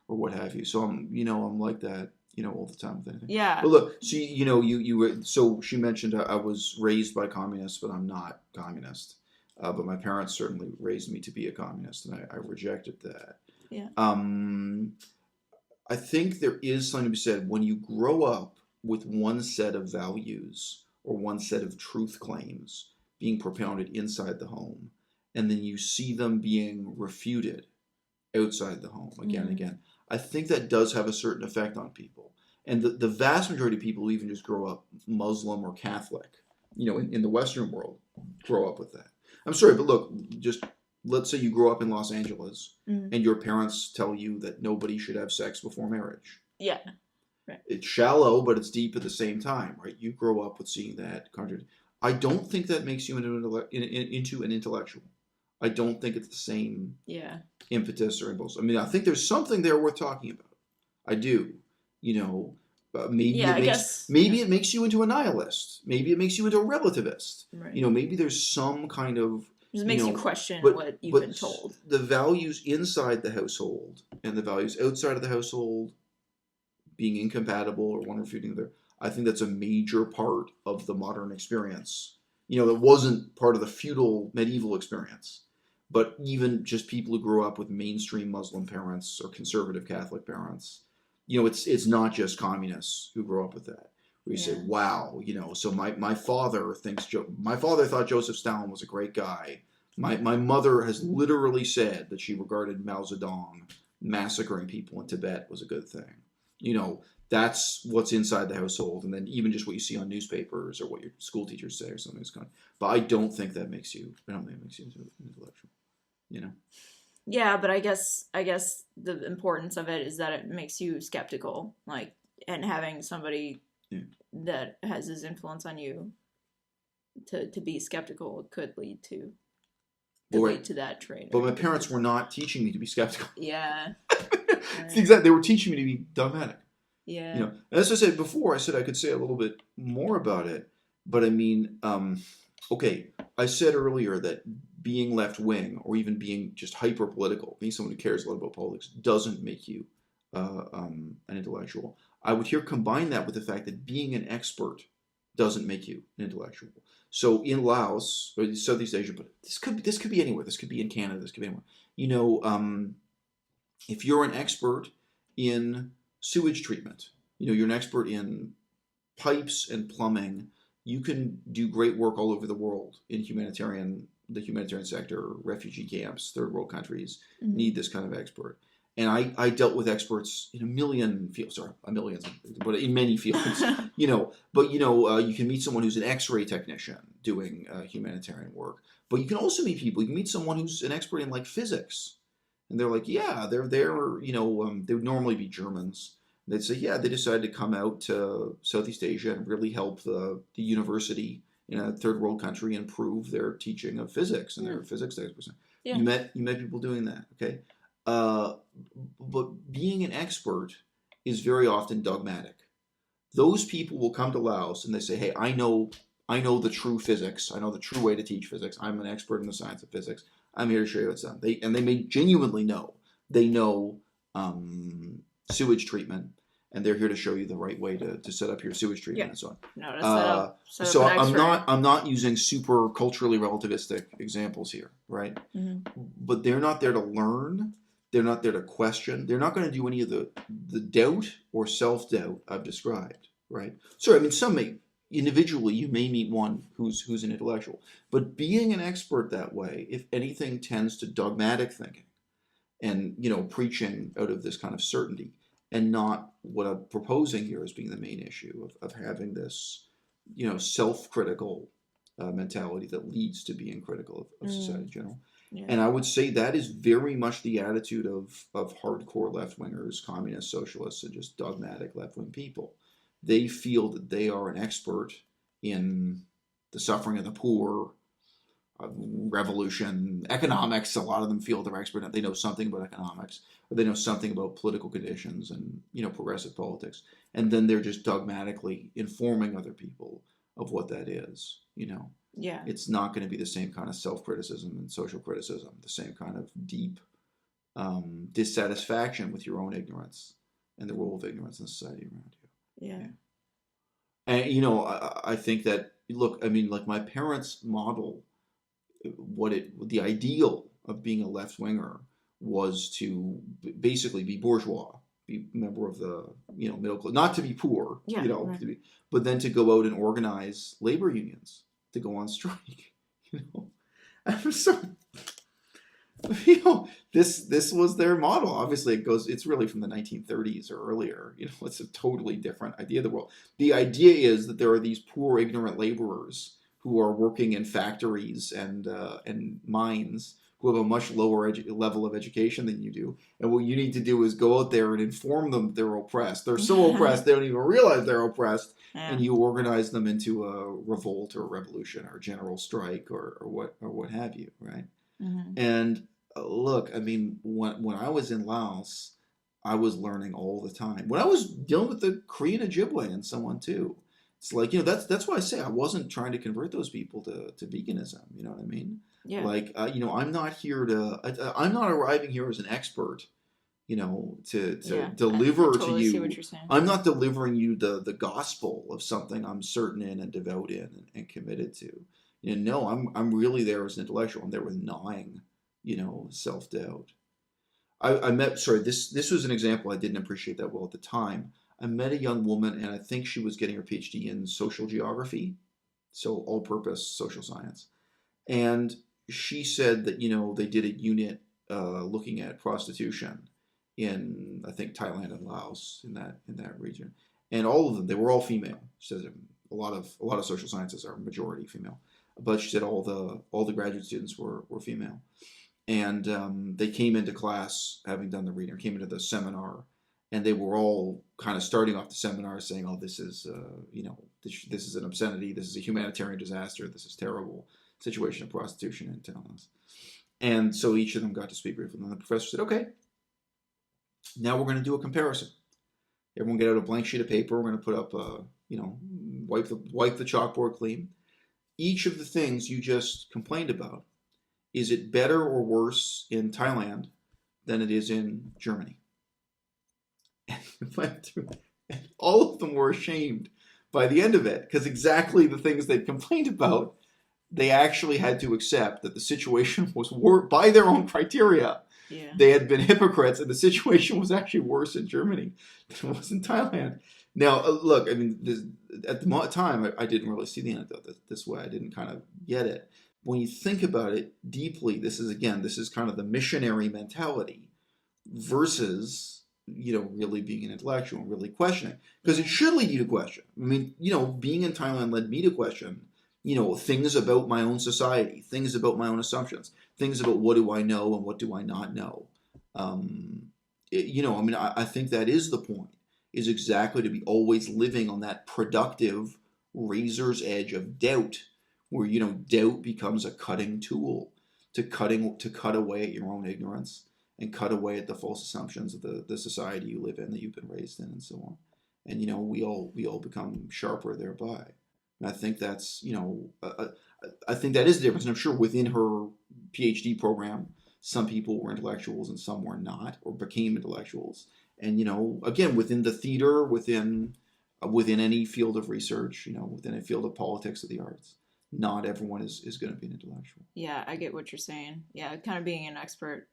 or what have you. So I'm like that all the time with anything. Yeah. But look, so so she mentioned I was raised by communists, but I'm not communist. But my parents certainly raised me to be a communist, and I rejected that. Yeah. I think there is something to be said when you grow up with one set of values or one set of truth claims being propounded inside the home, and then you see them being refuted outside the home again and again. I think that does have a certain effect on people. And the vast majority of people who even just grow up Muslim or Catholic, in the Western world, grow up with that. I'm sorry, but look, just let's say you grow up in Los Angeles and your parents tell you that nobody should have sex before marriage. Yeah. Right. It's shallow, but it's deep at the same time, right? You grow up with seeing that contradict. I don't think that makes you into an intellectual. I don't think it's the same impetus or impulse. I mean, I think there's something there worth talking about. I do. Maybe it makes you into a nihilist. Maybe it makes you into a relativist. Right. Maybe there's some kind of... It makes you question what you've been told. The values inside the household and the values outside of the household being incompatible or one refuting the other, I think that's a major part of the modern experience. That wasn't part of the feudal medieval experience. But even just people who grew up with mainstream Muslim parents or conservative Catholic parents, it's not just communists who grow up with that. Where you say, wow, so my father thought Joseph Stalin was a great guy. My mother has literally said that she regarded Mao Zedong massacring people in Tibet was a good thing. That's what's inside the household, and then even just what you see on newspapers or what your school teachers say or something is kind of. But I don't think that makes you. I don't think it makes you into an intellectual. Yeah, but I guess the importance of it is that it makes you skeptical, and having somebody that has his influence on you to be skeptical could lead to that trait. But my parents were not teaching me to be skeptical. Yeah. They were teaching me to be dogmatic. Yeah. As I said before, I said I could say a little bit more about it, but I mean, okay, I said earlier that being left-wing or even being just hyper-political, being someone who cares a lot about politics, doesn't make you an intellectual. I would here combine that with the fact that being an expert doesn't make you an intellectual. So in Laos, or Southeast Asia, but this could be anywhere. This could be in Canada. This could be anywhere. If you're an expert in sewage treatment, you're an expert in pipes and plumbing, you can do great work all over the world in the humanitarian sector, refugee camps, third world countries need this kind of expert. And I dealt with experts in a million fields, but in many fields, But you can meet someone who's an X-ray technician doing humanitarian work. But you can also meet people. You can meet someone who's an expert in physics, and they're like, they're there. They would normally be Germans. They'd say, they decided to come out to Southeast Asia and really help the university in a third world country improve their teaching of physics and their physics experts. Yeah. You met people doing that, okay? But being an expert is very often dogmatic. Those people will come to Laos and they say, hey, I know the true physics. I know the true way to teach physics. I'm an expert in the science of physics. I'm here to show you what's done. They may genuinely know. They know sewage treatment, and they're here to show you the right way to set up your sewage treatment and so on. No, to set so up I'm not using super culturally relativistic examples here, right? Mm-hmm. But they're not there to learn. They're not there to question. They're not going to do any of the doubt or self-doubt I've described, right? So, I mean, individually, you may meet one who's an intellectual. But being an expert that way, if anything, tends to dogmatic thinking and, preaching out of this kind of certainty and not what I'm proposing here as being the main issue of having this, self-critical mentality that leads to being critical of society in general. Yeah. And I would say that is very much the attitude of hardcore left-wingers, communists, socialists, and just dogmatic left-wing people. They feel that they are an expert in the suffering of the poor, revolution, economics. A lot of them feel they're expert. They know something about economics, or they know something about political conditions and progressive politics. And then they're just dogmatically informing other people of what that is. Yeah. It's not going to be the same kind of self-criticism and social criticism, the same kind of deep dissatisfaction with your own ignorance and the role of ignorance in society around you. Yeah. And, you know, I think that, look, I mean, like my parents' model, the ideal of being a left-winger was to basically be bourgeois, be a member of the, you know, middle class, not to be poor, Yeah, you know, right. but then to go out and organize labor unions, to go on strike, you know. I'm so, you know, this was their model. Obviously, it's really from the 1930s or earlier. You know, it's a totally different idea of the world. The idea is that there are these poor, ignorant laborers who are working in factories and mines who have a much lower level of education than you do. And what you need to do is go out there and inform them they're oppressed. They're so oppressed they don't even realize they're oppressed. Yeah. And you organize them into a revolt or a revolution or a general strike or what have you, right? Mm-hmm. And look, I mean, when I was in Laos, I was learning all the time. When I was dealing with the Korean Ojibwe and so on too, it's like, you know, that's why I say I wasn't trying to convert those people to veganism. You know what I mean? Yeah. Like, you know, I'm not arriving here as an expert, you know, to deliver I totally to you. See what you're saying. I'm not delivering you the gospel of something I'm certain in and devout in and committed to. You know, no, I'm really there as an intellectual. I'm there with gnawing, you know, self-doubt. I met, sorry, this was an example I didn't appreciate that well at the time. I met a young woman, and I think she was getting her PhD in social geography, so all-purpose social science. And she said that, you know, they did a unit looking at prostitution in, I think, Thailand and Laos, in that region. And all of them, they were all female. She says a lot of social sciences are majority female. But she said all the graduate students were female. And they came into class, having done the reading, or came into the seminar, and they were all kind of starting off the seminar saying, "Oh, this is, you know, this is an obscenity. This is a humanitarian disaster. This is terrible situation of prostitution in Thailand." And so each of them got to speak briefly. And the professor said, "Okay, now we're going to do a comparison. Everyone get out a blank sheet of paper. We're going to put up, you know, wipe the chalkboard clean. Each of the things you just complained about, is it better or worse in Thailand than it is in Germany?" And went through, and all of them were ashamed by the end of it, because exactly the things they'd complained about, they actually had to accept that the situation was worse by their own criteria. Yeah. They had been hypocrites, and the situation was actually worse in Germany than it was in Thailand. Now, look, I mean, at the time, I didn't really see the anecdote this way. I didn't kind of get it. When you think about it deeply, this is kind of the missionary mentality versus, you know, really being an intellectual and really questioning. Because it should lead you to question. I mean, you know, being in Thailand led me to question, you know, things about my own society, things about my own assumptions, things about what do I know and what do I not know. You know, I mean, I think that is the point, is exactly to be always living on that productive razor's edge of doubt, where, you know, doubt becomes a cutting tool to cut away at your own ignorance and cut away at the false assumptions of the society you live in, that you've been raised in, and so on. And, you know, we all become sharper thereby. And I think that's, you know, I think that is the difference. And I'm sure within her PhD program, some people were intellectuals and some were not, or became intellectuals. And, you know, again, within the theater, within any field of research, you know, within a field of politics or the arts, not everyone is going to be an intellectual. Yeah, I get what you're saying. Yeah, kind of being an expert,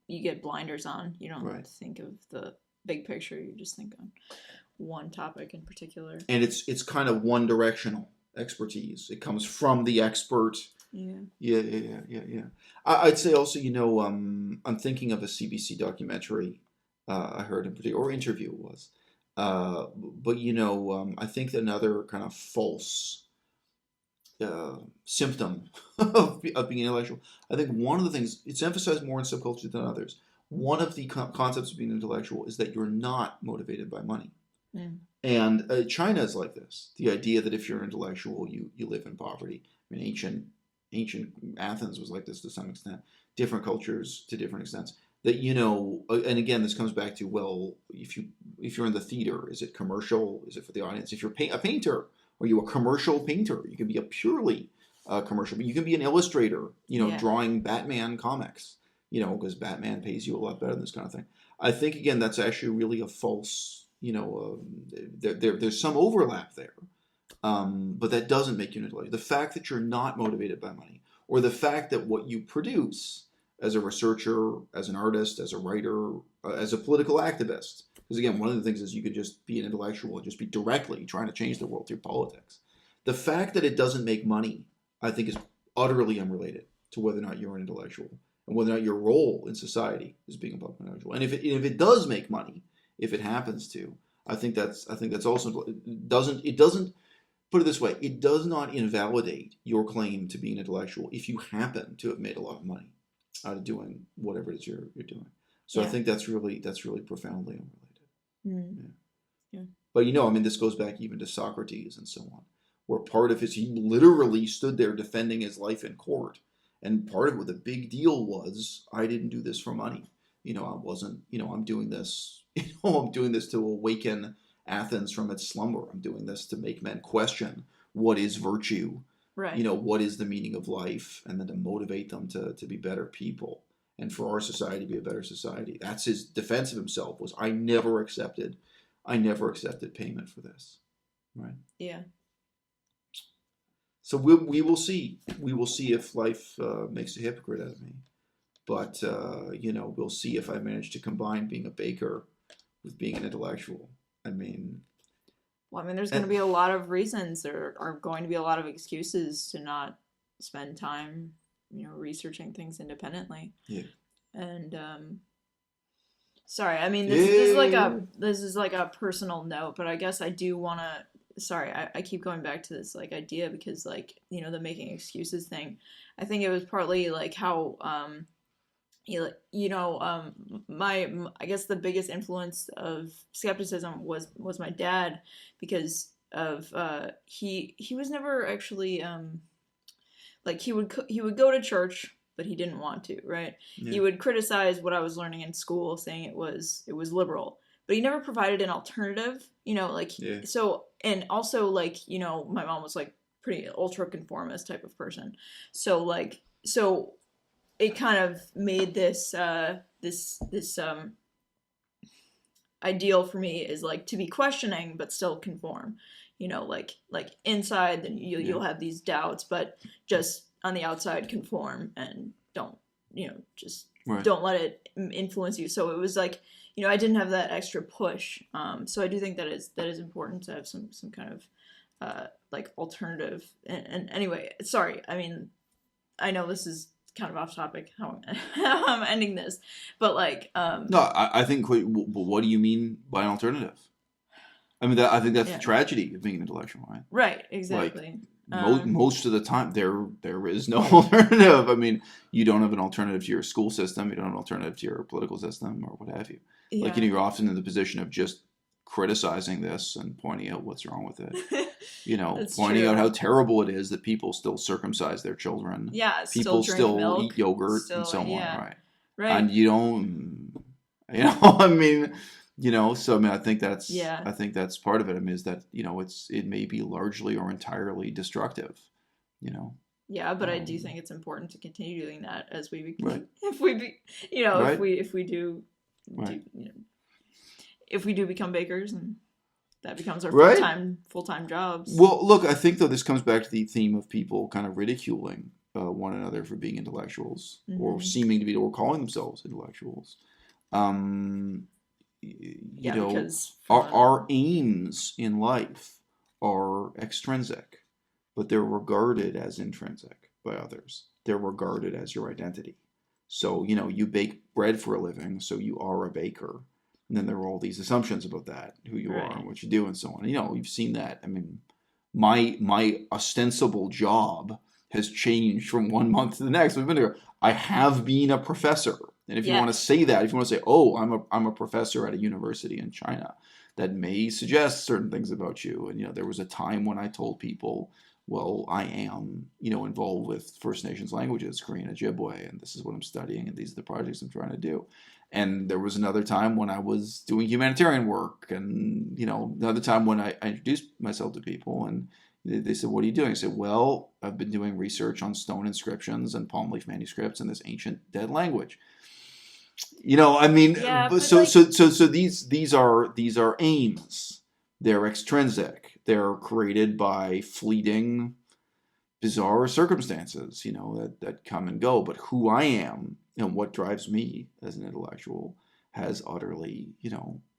you get blinders on. You don't think of the big picture. You just think on one topic in particular. And it's kind of one directional expertise. It comes from the expert. Yeah. I'd say also, you know, I'm thinking of a CBC documentary I heard in particular, or interview it was. But, you know, I think that another kind of false symptom of being intellectual, I think one of the things, it's emphasized more in subculture than others, one of the concepts of being intellectual is that you're not motivated by money. And China is like this. The idea that if you're intellectual, you live in poverty. I mean, ancient Athens was like this to some extent. Different cultures to different extents. That, you know, and again, this comes back to, well, if you're in the theater, is it commercial? Is it for the audience? If you're a painter, are you a commercial painter? You can be a purely commercial, but you can be an illustrator, you know, drawing Batman comics, you know, because Batman pays you a lot better than this kind of thing. I think again that's actually really a false. There's some overlap there, but that doesn't make you an intellectual. The fact that you're not motivated by money, or the fact that what you produce as a researcher, as an artist, as a writer, as a political activist, because again, one of the things is you could just be an intellectual and just be directly trying to change the world through politics. The fact that it doesn't make money, I think, is utterly unrelated to whether or not you're an intellectual and whether or not your role in society is being a public intellectual. And if it does make money, if it happens to, I think that's also it doesn't put it this way, it does not invalidate your claim to be an intellectual if you happen to have made a lot of money out of doing whatever it is you're doing. So I think that's really profoundly unrelated. Yeah. But this goes back even to Socrates and so on, where part of he literally stood there defending his life in court, and part of what the big deal was, I didn't do this for money. I wasn't. I'm doing this. I'm doing this to awaken Athens from its slumber. I'm doing this to make men question what is virtue. Right. What is the meaning of life, and then to motivate them to be better people, and for our society to be a better society. That's his defense of himself, was I never accepted payment for this. Right? Yeah. So we will see. We will see if life makes a hypocrite out of me. But, we'll see if I manage to combine being a baker with being an intellectual. There's going to be a lot of reasons. There are going to be a lot of excuses to not spend time, researching things independently. Yeah. And, sorry, this is like a personal note, but I guess I do want to. Sorry, I keep going back to this idea because the making excuses thing. I think it was partly how I guess the biggest influence of skepticism was my dad, because of he was never actually he would go to church, but he didn't want to, right? Yeah. He would criticize what I was learning in school, saying it was liberal, but he never provided an alternative, yeah. So, and also my mom was pretty ultra conformist type of person, so it kind of made this ideal for me is to be questioning but still conform, inside then you'll have these doubts, but just on the outside conform and don't just right. Don't let it influence you. So it was I didn't have that extra push, so I do think that is important to have some kind of alternative. And anyway, sorry, I know this is kind of off topic how I'm ending this, but no, I think. What do you mean by an alternative? I think that's the tragedy of being an intellectual, right? Right, exactly. Most of the time, there is no alternative. You don't have an alternative to your school system. You don't have an alternative to your political system, or what have you. Yeah. You're often in the position of just criticizing this and pointing out what's wrong with it. Pointing out how terrible it is that people still circumcise their children. Yeah, people still milk, eat yogurt and so on, right? And you don't, So I think that's part of it. Is that it may be largely or entirely destructive. Yeah, but I do think it's important to continue doing that as we right. if we do, right. If we do become bakers, and that becomes our right. full-time jobs. Well, look, I think though this comes back to the theme of people kind of ridiculing one another for being intellectuals, mm-hmm. or seeming to be, or calling themselves intellectuals. Because our aims in life are extrinsic, but they're regarded as intrinsic by others. They're regarded as your identity. So, you bake bread for a living, so you are a baker. And then there are all these assumptions about that, who you are and what you do and so on. You've seen that. My ostensible job has changed from one month to the next. I have been a professor. And if you want to say that, if you want to say, oh, I'm a professor at a university in China, that may suggest certain things about you. And, there was a time when I told people, well, I am, involved with First Nations languages, Korean, Ojibwe, and this is what I'm studying, and these are the projects I'm trying to do. And there was another time when I was doing humanitarian work, and, another time when I introduced myself to people, and they said, what are you doing? I said, well, I've been doing research on stone inscriptions and palm leaf manuscripts in this ancient dead language. I mean, Yeah, but so like, these are aims. They're extrinsic. They're created by fleeting, bizarre circumstances, that come and go. But who I am and what drives me as an intellectual has utterly,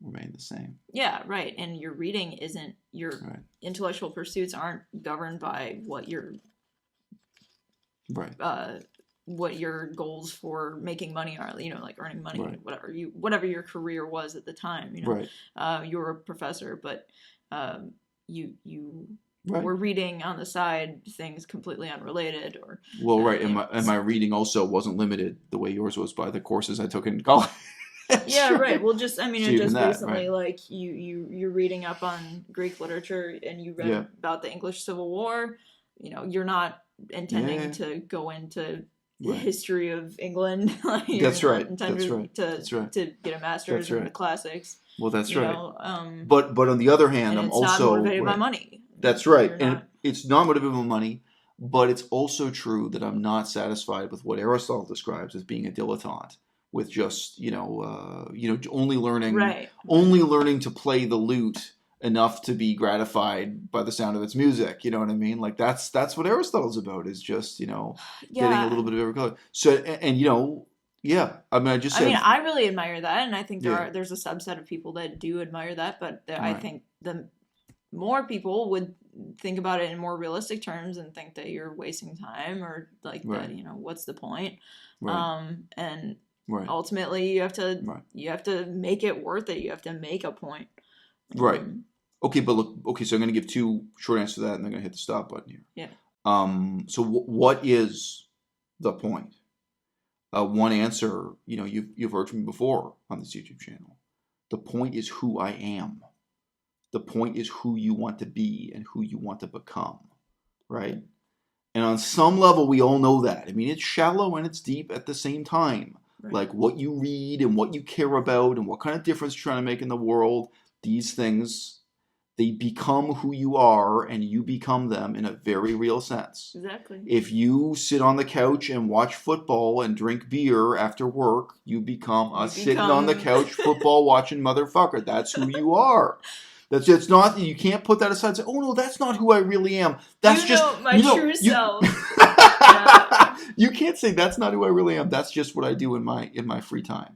remained the same. yeah, right. And your reading isn't your Right. intellectual pursuits aren't governed by what your Right. what your goals for making money are, like earning money, Right. whatever your career was at the time, Right. you were a professor, but you Right. were reading on the side things completely unrelated, or Well, right, and my reading also wasn't limited the way yours was by the courses I took in college. yeah, right. Well, just I mean, So even just that, recently, right. like you're reading up on Greek literature and you read Yeah. about the English Civil War. You're not intending Yeah. to go into the Right. history of England. You're That's not right. intended That's right. to That's right. to get a master's That's in the right. classics. Well, that's right. Um, But on the other hand, and I'm it's not also motivated by right. money. That's right, You're and not. it's not motivated by money, but it's also true that I'm not satisfied with what Aristotle describes as being a dilettante, with just only Right. learning to play the lute enough to be gratified by the sound of its music. You know what I mean? Like that's what Aristotle's about, is just getting a Yeah. little bit of every color. So and yeah. I mean, I mean, I really admire that, and I think Yeah. there's a subset of people that do admire that, but I Right. think the more people would think about it in more realistic terms and think that you're wasting time, or like Right. that, what's the point? Right. And Right. ultimately you have to Right. make it worth it. You have to make a point. Right. Okay, but look. Okay, so I'm going to give two short answers to that, and then I'm going to hit the stop button here. Yeah. So what is the point? One answer, you've heard from me before on this YouTube channel. The point is who I am. The point is who you want to be and who you want to become, right? And on some level, we all know that. I mean, it's shallow and it's deep at the same time. Right. Like what you read and what you care about and what kind of difference you're trying to make in the world, these things, they become who you are and you become them in a very real sense. Exactly. If you sit on the couch and watch football and drink beer after work, you become a sitting on the couch football watching motherfucker. That's who you are. It's not, you can't put that aside and say, oh no, that's not who I really am. That's my true self. You can't say that's not who I really am. That's just what I do in my free time.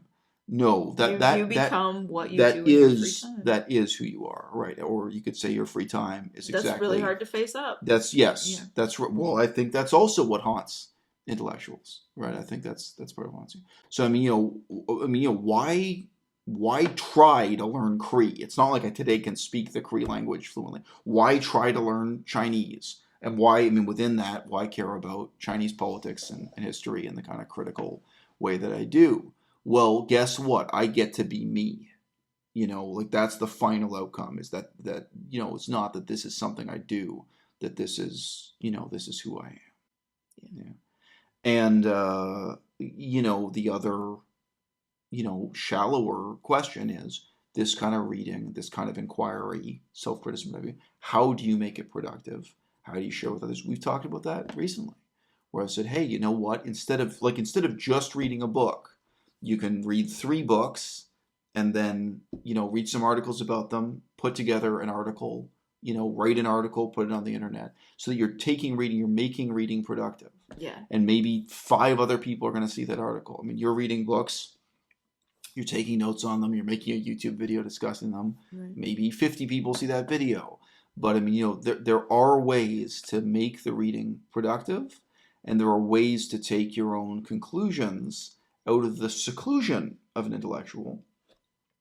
No, you become what you do in your free time. That is who you are, right? Or you could say your free time is exactly. That's really hard to face up. That's well, I think that's also what haunts intellectuals, right? I think that's part of what haunts you. So I mean, why try to learn Cree? It's not like I today can speak the Cree language fluently. Why try to learn Chinese? And why, within that, why care about Chinese politics and history in the kind of critical way that I do? Well, guess what? I get to be me. Like that's the final outcome, is that it's not that this is something I do, that this is who I am. Yeah. And, the other, shallower question is this kind of reading, this kind of inquiry, self-criticism, how do you make it productive? How do you share with others? We've talked about that recently, where I said, hey, you know what? Instead of just reading a book, you can read 3 books and then, read some articles about them, put together an article, write an article, put it on the internet, so that you're making reading productive. Yeah. And maybe 5 other people are going to see that article. You're reading books, you're taking notes on them, you're making a YouTube video discussing them. Right. Maybe 50 people see that video. But there are ways to make the reading productive, and there are ways to take your own conclusions out of the seclusion of an intellectual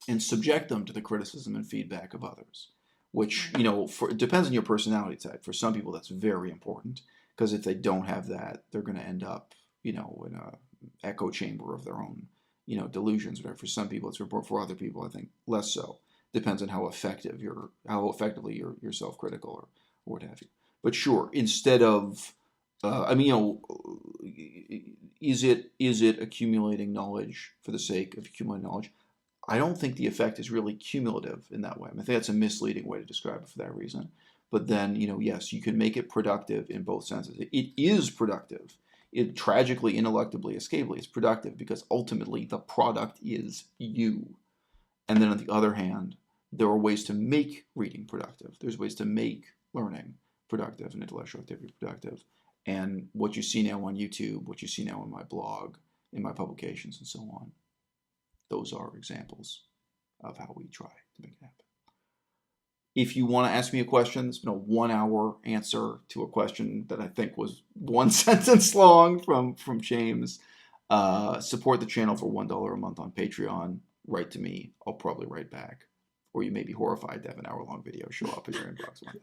and subject them to the criticism and feedback of others, which, it depends on your personality type. For some people, that's very important, because if they don't have that, they're going to end up, in a echo chamber of their own, delusions. Whatever. For some people, it's important. For other people, I think less so. Depends on how effectively you're self-critical or what have you. But sure, instead of, is it accumulating knowledge for the sake of accumulating knowledge? I don't think the effect is really cumulative in that way. I think that's a misleading way to describe it for that reason. But then, yes, you can make it productive in both senses. It is productive tragically, ineluctably, escapably, it's productive because ultimately the product is you. And then on the other hand, there are ways to make reading productive. There's ways to make learning productive and intellectual activity productive. And what you see now on YouTube, what you see now on my blog, in my publications, and so on, those are examples of how we try to make it happen. If you want to ask me a question, it's been a 1-hour answer to a question that I think was 1 sentence long from James. Support the channel for $1 a month on Patreon. Write to me. I'll probably write back. Or you may be horrified to have an hour-long video show up in your inbox one day.